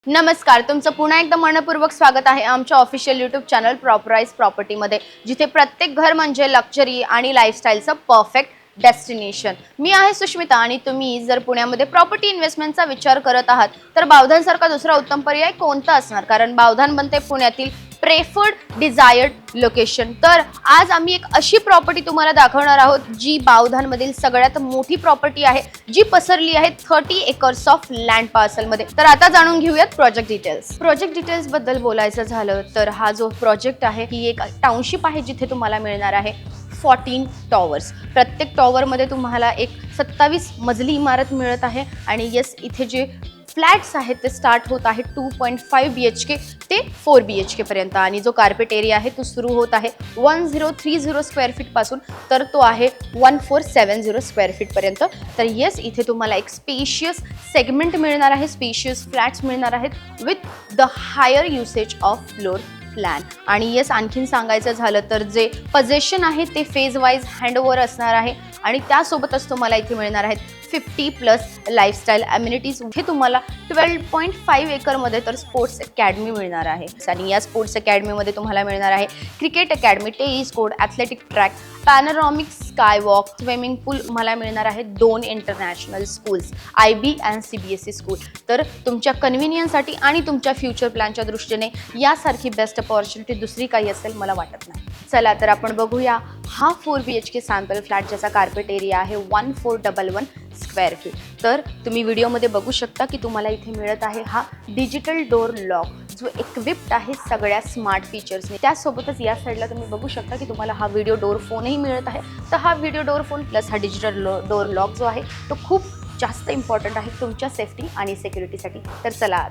नमस्कार, तुमचं पुन्हा एकदा मनपूर्वक स्वागत आहे आमच्या ऑफिशियल यूट्यूब चॅनल प्रॉपराइज प्रॉपर्टीमध्ये, जिथे प्रत्येक घर म्हणजे लक्झरी आणि लाईफस्टाईलचं परफेक्ट डेस्टिनेशन। मी आहे सुष्मिता आणि तुम्ही जर पुण्यामध्ये प्रॉपर्टी इन्व्हेस्टमेंटचा विचार करत आहात तर बावधनसारखा दुसरा उत्तम पर्याय कोणता असणार, कारण बावधन बनते पुण्यातील प्रेफर्ड डिझायर्ड लोकेशन। तर आज आम्ही एक अशी प्रॉपर्टी तुम्हाला दाखवणार आहोत जी बावधनमधील सगळ्यात मोठी प्रॉपर्टी आहे, जी पसरली आहे 30 एकर्स ऑफ लँड पार्सल मध्ये। तर आता जाणून घेऊयात प्रोजेक्ट डिटेल्स बद्दल बोलायचं झालं तर हा जो प्रोजेक्ट आहे ही एक टाउनशिप आहे, जिथे तुम्हाला मिळणार आहे 14 टॉवर्स। प्रत्येक टॉवर मध्ये तुम्हाला एक 27 मजली इमारत मिळत आहे आणि येस, इथे जे फ्लॅट्स आहेत ते स्टार्ट होत आहे 2.5 BHK ते 4 BHK पर्यंत आणि जो कार्पेट एरिया आहे तो सुरू होत आहे 1030 स्क्वेअर फीट पासून तर तो आहे 1470 स्क्वेअर फीट पर्यंत। तर येस, इथे तुम्हाला एक स्पेशियस सेगमेंट मिळणार आहे, स्पेशियस फ्लॅट्स मिळणार आहेत with the higher usage of floor plan. आणि येस, आणखीन सांगायचं झालं तर जे पोझिशन आहे ते फेज वाईज हँडओव्हर असणार आहे आणि त्यासोबतच तुम्हाला इथे मिळणार आहेत 50+ लाईफस्टाईल अम्युनिटीज। इथे तुम्हाला 12.5 एकरमध्ये तर स्पोर्ट्स अकॅडमी मिळणार आहे आणि या स्पोर्ट्स अकॅडमीमध्ये तुम्हाला मिळणार आहे cricket academy, tennis court, athletic track, panoramic sky walk, swimming pool तुम्हाला मिळणार आहे 2 इंटरनॅशनल स्कूल्स, IB आणि CBSE स्कूल। तर तुमच्या कन्व्हिनियन्ससाठी आणि तुमच्या फ्युचर प्लॅनच्या दृष्टीने यासारखी बेस्ट अपॉर्च्युनिटी दुसरी काही असेल मला वाटत नाही। चला तर आपण बघूया हा 4 BHK सॅम्पल फ्लॅट, ज्याचा कार्पेट एरिया आहे 1411 स्क्वेअर फीट। तर तुम्ही व्हिडिओमध्ये बघू शकता की तुम्हाला इथे मिळत आहे हा डिजिटल डोर लॉक, जो इक्विप्ड आहे सगळ्या स्मार्ट फीचर्सने। त्यासोबतच या साईडला तुम्ही बघू शकता की तुम्हाला हा व्हिडिओ डोर फोनही मिळत आहे। तर हा व्हिडिओ डोर फोन प्लस हा डिजिटल डोर लॉक जो आहे तो खूप जास्त इम्पॉर्टंट आहे तुमच्या सेफ्टी आणि सिक्युरिटीसाठी। तर चला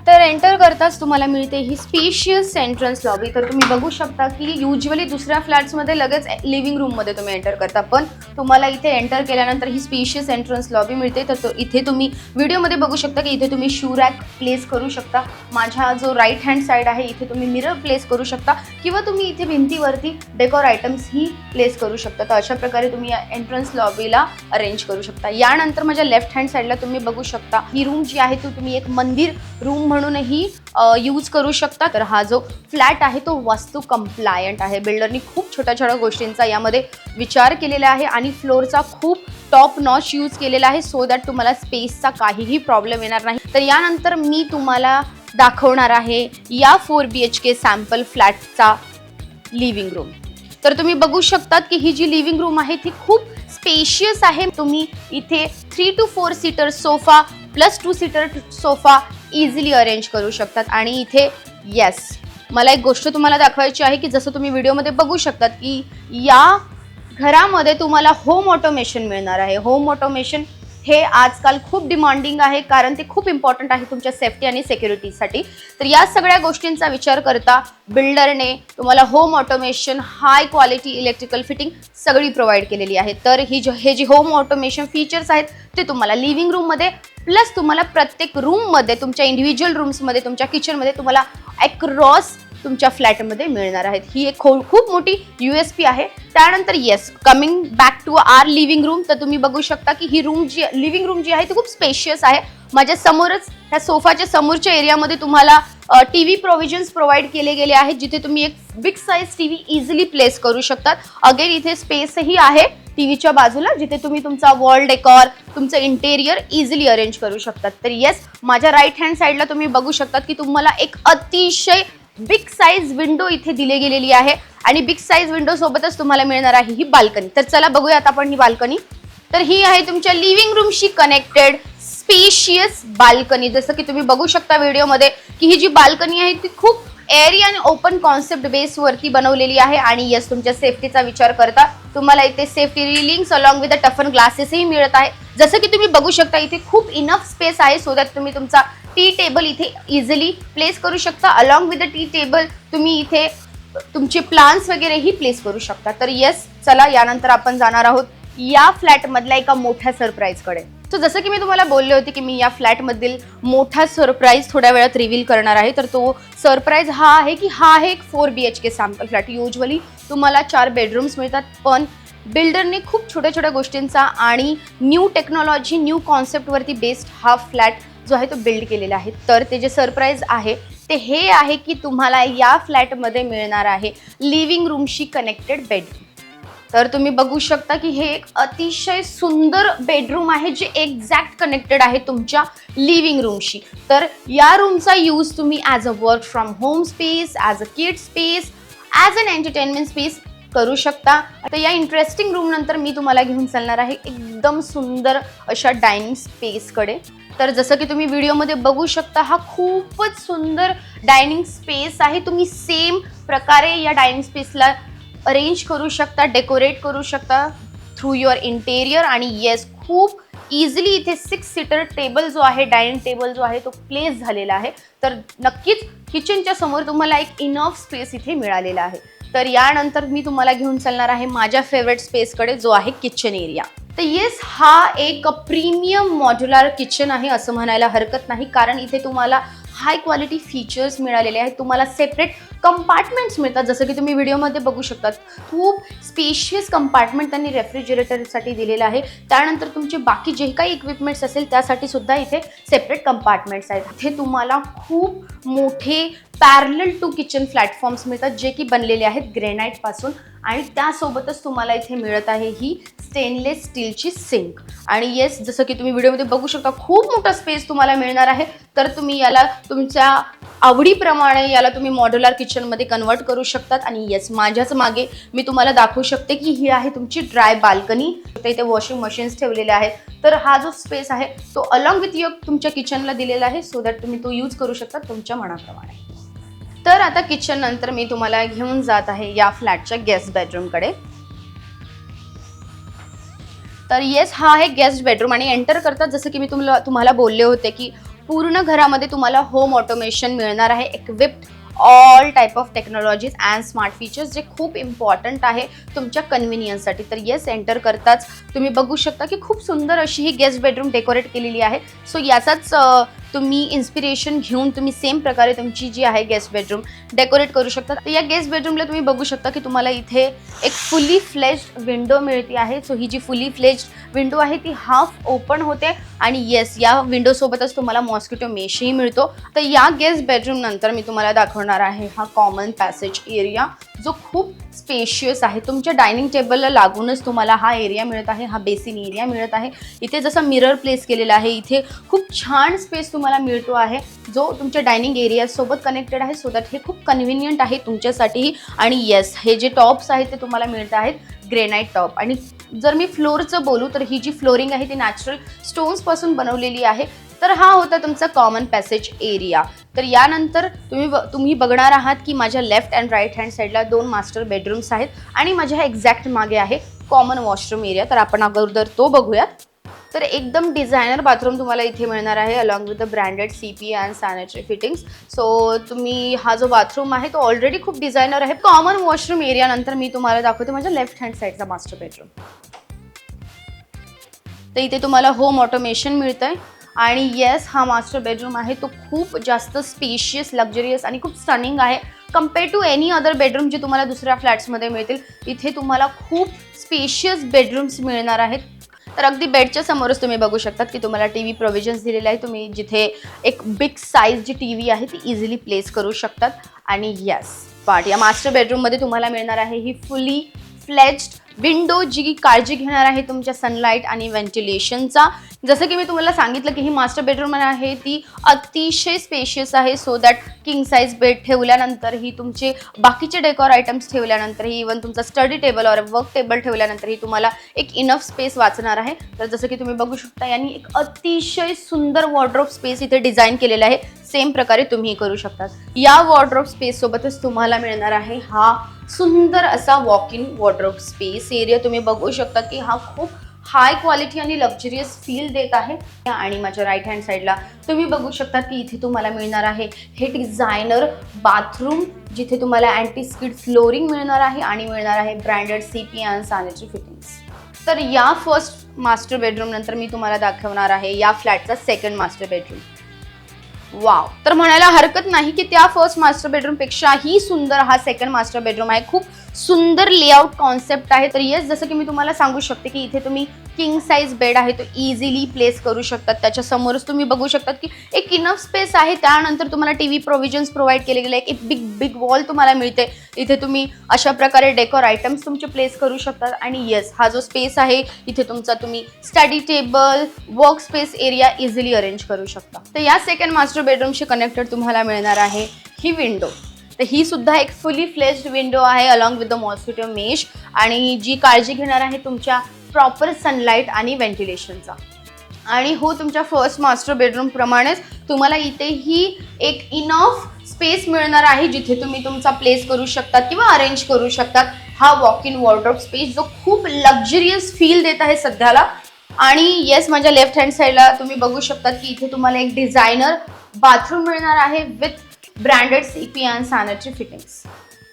तर एंटर करताच तुम्हाला मिळते ही स्पेशियस एंट्रन्स लॉबी। तर तुम्ही बघू शकता की युजली दुसऱ्या फ्लॅट्समध्ये लगेच लिव्हिंग रूममध्ये तुम्ही एंटर करता, पण तुम्हाला इथे एंटर केल्यानंतर ही स्पेशियस एंट्रन्स लॉबी मिळते। तर इथे तुम्ही व्हिडिओमध्ये बघू शकता की इथे तुम्ही शू रॅक प्लेस करू शकता। माझा जो राईट हँड साईड आहे इथे तुम्ही मिरर प्लेस करू शकता किंवा तुम्ही इथे भिंतीवरती डेकोर आयटम्स ही प्लेस करू शकता। तर अशा प्रकारे तुम्ही या एंट्रन्स लॉबीला अरेंज करू शकता। यानंतर माझ्या लेफ्ट हँड साईडला तुम्ही बघू शकता ही रूम जी आहे ती तुम्ही एक मंदिर रूम म्हणूनही यूज करू शकता। तर हा जो फ्लॅट आहे तो वास्तू कंप्लायंट आहे। बिल्डरनी खूप छोट्या छोट्या गोष्टींचा यामध्ये विचार केलेला आहे आणि फ्लोअरचा खूप टॉप नॉच यूज केलेला आहे, सो दॅट तुम्हाला स्पेसचा काहीही प्रॉब्लेम येणार नाही। तर यानंतर मी तुम्हाला दाखवणार आहे या 4 BHK सॅम्पल फ्लॅटचा लिव्हिंग रूम। तर तुम्ही बघू शकतात की ही जी लिव्हिंग रूम आहे ती खूप स्पेशियस आहे। तुम्ही इथे 3 to 4 seater sofa plus 2 seater sofa easily arrange करू शकतात। आणि इथे येस, मला एक गोष्ट तुम्हाला दाखवायची आहे की जसं तुम्ही व्हिडिओमध्ये बघू शकतात की या घरामध्ये तुम्हाला होम ऑटोमेशन मिळणार आहे। होम ऑटोमेशन हे आजकाल खूप डिमांडिंग आहे, कारण ते खूप इम्पॉर्टंट आहे तुमच्या सेफ्टी आणि सिक्युरिटीसाठी। तर या सगळ्या गोष्टींचा विचार करता बिल्डरने तुम्हाला home automation, high quality electrical fitting सगळी प्रोव्हाइड केलेली आहे। तर हे जे होम ऑटोमेशन फीचर्स आहेत ते तुम्हाला लिव्हिंग रूममध्ये प्लस तुम्हाला प्रत्येक रूममध्ये, तुमच्या इंडिव्हिज्युअल रूम्समध्ये, तुमच्या किचनमध्ये तुम्हाला अक्रॉस तुमच्या फ्लॅटमध्ये मिळणार आहेत। ही एक खूप मोठी USP आहे। त्यानंतर yes, coming back to our living room, तर तुम्ही बघू शकता की ही लिव्हिंग रूम जी आहे ती खूप स्पेशियस आहे। माझ्या समोरच ह्या सोफाच्या समोरच्या एरियामध्ये तुम्हाला TV प्रोव्हिजन्स प्रोव्हाइड केले गेले आहेत, जिथे तुम्ही एक big size TV easily place करू शकतात। अगेन इथे स्पेसही आहे टीव्हीच्या बाजूला, जिथे तुम्ही तुमचा वॉल डेकॉर, तुमचं इंटेरियर इझिली अरेंज करू शकतात। तर येस, माझ्या राईट हँड साईडला तुम्ही बघू शकतात की तुम्हाला एक अतिशय बिग साईज विंडो इथे दिली गेलेली आहे आणि बिग साईज विंडो सोबतच तुम्हाला मिळणार आहे ही बाल्कनी। तर चला बघूयात आपण ही बाल्कनी। तर ही आहे तुमच्या लिव्हिंग रूमशी कनेक्टेड स्पेशियस बाल्कनी। जसं की तुम्ही बघू शकता व्हिडिओमध्ये की ही जी बाल्कनी आहे ती खूप एअरी आणि ओपन कॉन्सेप्ट बेसवरती बनवलेली आहे। आणि येस, तुमच्या सेफ्टीचा विचार करता तुम्हाला इथे safety railings along with the टफन ग्लासेसही मिळत आहे। जसं की तुम्ही बघू शकता इथे खूप इनफ स्पेस आहे, सो दॅट तुम्ही तुमचा टी टेबल इथे इझिली प्लेस करू शकता। Along with the tea table तुम्ही इथे तुमचे प्लांट्स वगैरेही प्लेस करू शकता। तर येस, चला यानंतर आपण जाणार आहोत या फ्लॅटमधल्या एका मोठ्या सरप्राईजकडे। सो जसं की मी तुम्हाला बोलले होते की मी या फ्लॅटमधील मोठा सरप्राईज थोड्या वेळात रिव्हील करणार आहे। तर तो सरप्राईज हा आहे की हा आहे एक 4 BHK सॅम्पल फ्लॅट। युजली तुम्हाला 4 बेडरूम्स मिळतात, पण बिल्डरने खूप छोट्या छोट्या गोष्टींचा आणि न्यू टेक्नॉलॉजी, न्यू कॉन्सेप्टवरती बेस्ड हा फ्लॅट जो आहे तो बिल्ड केलेला आहे. तर ते जे सरप्राईज आहे ते हे आहे की तुम्हाला या फ्लॅटमध्ये मिळणार आहे लिव्हिंग रूमशी कनेक्टेड बेडरूम. तर तुम्ही बघू शकता की हे एक अतिशय सुंदर बेडरूम आहे जे एक्झॅक्ट कनेक्टेड आहे तुमच्या लिव्हिंग रूमशी. तर या रूमचा यूज तुम्ही as a work from home space, as a kid space, as an entertainment space करू शकता. आता या इंटरेस्टिंग रूम नंतर मी तुम्हाला घेऊन चालणार आहे एकदम सुंदर अशा डायनिंग स्पेसकडे. तर जसं की तुम्ही व्हिडिओमध्ये बघू शकता हा खूपच सुंदर डायनिंग स्पेस आहे. तुम्ही सेम प्रकारे या डायनिंग स्पेसला अरेंज करू शकता, डेकोरेट करू शकता थ्रू युअर इंटेरियर. आणि येस, खूप इझिली इथे 6 सीटर टेबल जो आहे, डायनिंग टेबल जो आहे तो प्लेस झालेला आहे. तर नक्कीच किचनच्या समोर तुम्हाला एक इनफ स्पेस इथे मिळालेला आहे. तर यानंतर मी तुम्हाला घेऊन चालणार आहे माझ्या फेवरेट स्पेसकडे जो आहे किचन एरिया. तर येस, हा एक प्रीमियम मॉड्युलर किचन आहे असं म्हणायला हरकत नाही, कारण इथे तुम्हाला हाय क्वालिटी फीचर्स मिळालेले आहेत. तुम्हाला सेपरेट कंपार्टमेंट्स मिळतात, जसं की तुम्ही व्हिडिओमध्ये बघू शकता. खूप स्पेशियस कंपार्टमेंट त्यांनी रेफ्रिजरेटरसाठी दिलेलं आहे. त्यानंतर तुमचे बाकी जे काही इक्विपमेंट्स असेल त्यासाठी सुद्धा इथे सेपरेट कंपार्टमेंट्स आहेत. इथे तुम्हाला खूप मोठे पॅरलल टू किचन प्लॅटफॉर्म्स मिळतात जे की बनलेले आहेत ग्रेनाईटपासून. आणि त्यासोबतच तुम्हाला इथे मिळत आहे ही स्टेनलेस स्टीलची सिंक. आणि येस, जसं की तुम्ही व्हिडिओमध्ये बघू शकता खूप मोठा स्पेस तुम्हाला मिळणार आहे. तर तुम्ही याला तुमच्या आवडीप्रमाणे याला तुम्ही मॉड्युलर किचनमध्ये कन्वर्ट करू शकतात. आणि येस, माझ्याच मागे मी तुम्हाला दाखवू शकते की ही आहे तुमची ड्राय बाल्कनी. इथे वॉशिंग मशीन्स ठेवलेले आहेत. तर हा जो स्पेस आहे तो अलॉंग विथ युअर तुमच्या किचनला दिलेला आहे, सो दॅट तुम्ही तो यूज करू शकता तुमच्या मनाप्रमाणे. तर आता किचन नंतर मी तुम्हाला घेऊन जात आहे या फ्लॅटच्या गेस्ट बेडरूमकडे. तर येस, हा आहे गेस्ट बेडरूम. आणि एंटर करतात जसं की मी तुम्हाला बोलले होते की पूर्ण घरामध्ये तुम्हाला होम ऑटोमेशन मिळणार आहे, equipped all type of technologies and smart features, जे खूप इम्पॉर्टंट आहे तुमच्या कन्व्हिनियन्ससाठी. तर येस, एंटर करताच तुम्ही बघू शकता की खूप सुंदर अशी ही गेस्ट बेडरूम डेकोरेट केलेली आहे. सो याचाच तुम्ही इन्स्पिरेशन घेऊन तुम्ही सेम प्रकारे तुमची जी आहे गेस्ट बेडरूम डेकोरेट करू शकता. तर या गेस्ट बेडरूमला तुम्ही बघू शकता की तुम्हाला इथे एक फुली फ्लेज्ड विंडो मिळते आहे. सो ही जी फुली फ्लेज्ड विंडो आहे ती हाफ ओपन होते. आणि येस, या विंडोसोबतच तुम्हाला मॉस्किटो मेशही मिळतो. तर या गेस्ट बेडरूम नंतर मी तुम्हाला दाखवणार आहे हा कॉमन पॅसेज एरिया, जो खूप स्पेशियस आहे. तुमच्या डायनिंग टेबलला लागूनच तुम्हाला हा एरिया मिळत आहे, हा बेसिन एरिया मिळत आहे. इथे जसं मिरर प्लेस केलेला आहे, इथे खूप छान स्पेस तुम्हाला मिळतो आहे जो तुमच्या डायनिंग एरियासोबत कनेक्टेड आहे, सो दॅट हे खूप कन्व्हिनियंट आहे तुमच्यासाठीही. आणि येस, हे जे टॉप्स आहेत ते तुम्हाला मिळत आहेत ग्रेनाईट टॉप. आणि जर मी फ्लोअरचं बोलू तर ही जी फ्लोरिंग आहे ती नॅचरल स्टोन्सपासून बनवलेली आहे. तर हा होता तुमचा कॉमन पॅसेज एरिया. तर यानंतर तुम्ही बघणार आहात की माझ्या लेफ्ट अँड राईट हँड साईडला 2 मास्टर बेडरूम्स आहेत आणि माझ्या एक्झॅक्ट मागे आहे कॉमन वॉशरूम एरिया. तर आपण अगोदर तो बघूयात. तर एकदम डिझायनर बाथरूम तुम्हाला इथे मिळणार आहे along with the branded CP and sanitary fittings. So तुम्ही हा जो बाथरूम आहे तो ऑलरेडी खूप डिझायनर आहे. कॉमन वॉशरूम एरिया नंतर मी तुम्हाला दाखवते माझ्या लेफ्ट हँड साईडचा मास्टर बेडरूम. तर इथे तुम्हाला होम ऑटोमेशन मिळतंय. आणि येस, हा मास्टर बेडरूम आहे तो खूप जास्त स्पेशियस, लक्झरियस आणि खूप स्टनिंग आहे compare to any other bedroom जे तुम्हाला दुसऱ्या फ्लॅट्समध्ये मिळतील. इथे तुम्हाला खूप स्पेशियस बेडरूम्स मिळणार आहेत. तर अगदी बेडच्या समोरच तुम्ही बघू शकतात की तुम्हाला TV प्रोव्हिजन्स दिलेले आहे. तुम्ही जिथे एक बिग साईज जी TV आहे ती इझिली प्लेस करू शकतात. आणि येस, या मास्टर बेडरूममध्ये तुम्हाला मिळणार आहे ही फुली फ्लेज्ड विंडो, जी काळजी घेणार आहे तुमच्या सनलाईट आणि व्हेंटिलेशनचा. जसं की मी तुम्हाला सांगितलं की ही मास्टर बेडरूम आहे ती अतिशय स्पेशियस आहे, so that king size bed ठेवल्यानंतरही, तुमचे बाकीचे डेकोर आयटम्स ठेवल्यानंतरही, इवन तुमचा स्टडी टेबल और वर्क टेबल ठेवल्यानंतरही तुम्हाला एक इनफ स्पेस वाचणार आहे. तर जसं की तुम्ही बघू शकता यांनी एक अतिशय सुंदर वॉर्डरोब स्पेस इथे डिझाईन केलेला आहे. सेम प्रकारे तुम्ही करू शकता. या वॉर्डरोब स्पेस सोबतच तुम्हाला मिळणार आहे हा सुंदर असा walk in wardrobe space area. तुम्ही बघू शकता की हा खूप हाय क्वालिटी आणि लक्झरियस फील देत आहे. आणि माझ्या राईट हँड साईडला तुम्ही बघू शकता की इथे तुम्हाला मिळणार आहे हे डिझायनर बाथरूम, जिथे तुम्हाला अँटी स्किड फ्लोरिंग मिळणार आहे आणि मिळणार आहे branded CP and sanitary fittings. तर या फर्स्ट मास्टर बेडरूम नंतर मी तुम्हाला दाखवणार आहे या फ्लॅटचा सेकंड मास्टर बेडरूम. वाव. तर म्हणायला हरकत नाही की त्या फर्स्ट मास्टर बेडरूम पेक्षाही सुंदर हा सेकंड मास्टर बेडरूम आहे. खूप सुंदर लेआउट कॉन्सेप्ट आहे. तर येस, जसं की मी तुम्हाला सांगू शकते की इथे तुम्ही किंग साईज बेड आहे तो इझिली प्लेस करू शकतात. त्याच्या समोरच तुम्ही बघू शकतात की एक इनफ स्पेस आहे. त्यानंतर तुम्हाला टीव्ही प्रोव्हिजन्स प्रोव्हाइड केले गेले. एक बिग वॉल तुम्हाला मिळते. इथे तुम्ही अशा प्रकारे डेकोर आयटम्स तुमचे प्लेस करू शकतात. आणि येस, हा जो स्पेस आहे इथे तुमचा तुम्ही study table, work space area easily arrange करू शकता. तर या सेकंड मास्टर बेडरूमशी कनेक्टेड तुम्हाला मिळणार आहे ही विंडो. तर ही सुद्धा एक फुली फ्लेज्ड विंडो आहे along with the mosquito mesh, आणि जी काळजी घेणार आहे तुमच्या प्रॉपर सनलाईट आणि व्हेंटिलेशनचा. आणि हो, तुमच्या फर्स्ट मास्टर बेडरूम प्रमाणेच तुम्हाला इथेही एक इनफ स्पेस मिळणार आहे जिथे तुम्ही तुमचा प्लेस करू शकतात किंवा अरेंज करू शकतात. हा वॉक इन वॉर्डरोब स्पेस जो खूप लक्झरियस फील देत आहे सध्याला. आणि येस, माझ्या लेफ्ट हँड साईडला तुम्ही बघू शकतात की इथे तुम्हाला एक डिझायनर बाथरूम मिळणार आहे with branded CP and sanitary fittings.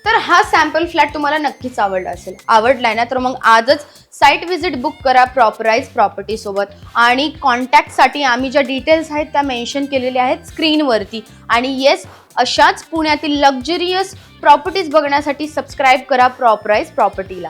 तर हा सॅम्पल फ्लॅट तुम्हाला नक्कीच आवडला असेल. आवडलाय ना, तर मग आजच साईट व्हिजिट बुक करा प्रॉपराईज प्रॉपर्टी सोबत. आणि कॉन्टॅक्टसाठी आम्ही ज्या डिटेल्स आहेत त्या मेन्शन केलेल्या आहेत स्क्रीनवरती. आणि येस, अशाच पुण्यातील लक्झरियस प्रॉपर्टीज बघण्यासाठी सबस्क्राईब करा प्रॉपराईज प्रॉपर्टीला.